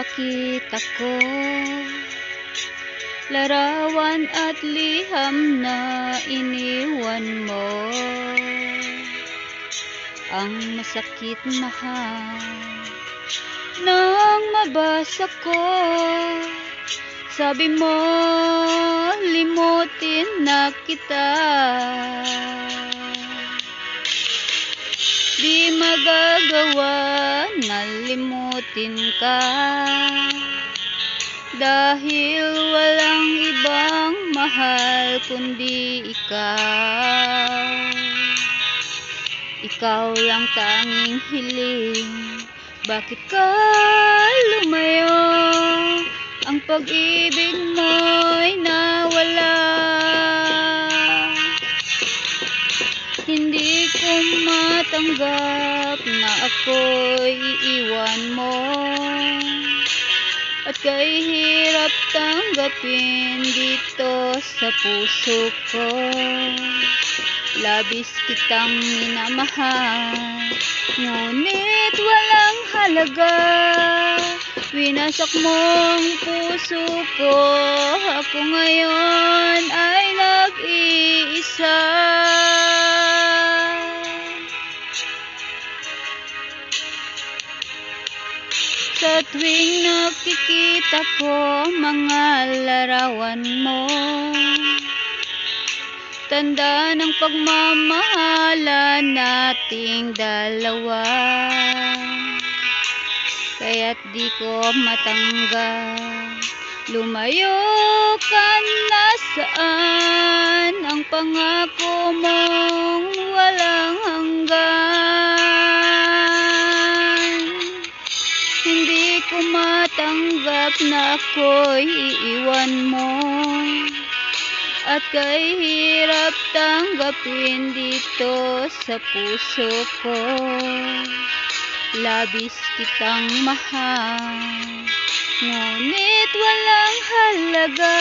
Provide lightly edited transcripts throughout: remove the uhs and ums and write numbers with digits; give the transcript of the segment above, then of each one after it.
makita ko larawan at liham na iniwan mo. Ang masakit mahal nang mabasa ko, sabi mo limutin na kita. Di magagawa na limutin ka, dahil walang ibang mahal kundi ikaw. Ikaw lang tanging hiling, bakit ka lumayo? Ang pag-ibig mo'y nawala. Hindi ko matanggap na ako'y iiwan mo, at kay hirap tanggapin dito sa puso ko. Labis kitang minamahal, ngunit walang halaga. Winasak mong puso ko, ako ngayon ay nag-iisa. Sa tuwing nakikita ko mga larawan mo, tanda ng pagmamahala nating dalawa. Kaya't di ko matanggap, lumayo ka na saan. Ang pangako mong walang hanggan. Hindi ko matanggap na ako'y iiwan mo, at kay hirap tanggapin dito sa puso ko. Labis kitang mahal, ngunit walang halaga.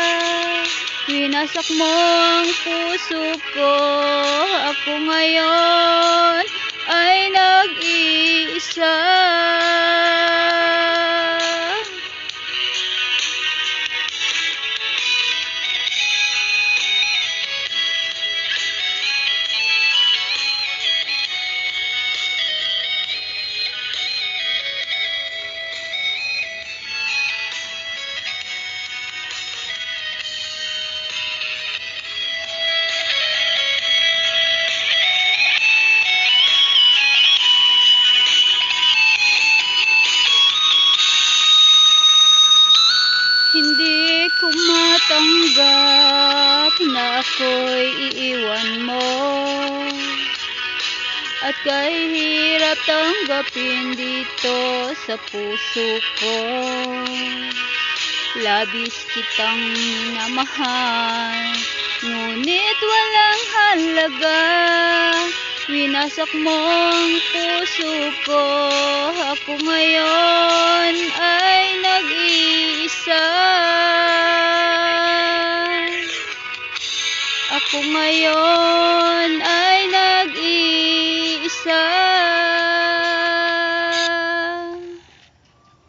Winasak mo ang puso ko, ako ngayon ay nag-iisa. Hindi ko matanggap na ako'y iiwan mo, at kay hirap tanggapin dito sa puso ko. Labis kitang minamahal, ngunit walang halaga. Winasak mong puso ko, ako ngayon ay nag-iisa. Ako ngayon ay nag-iisa.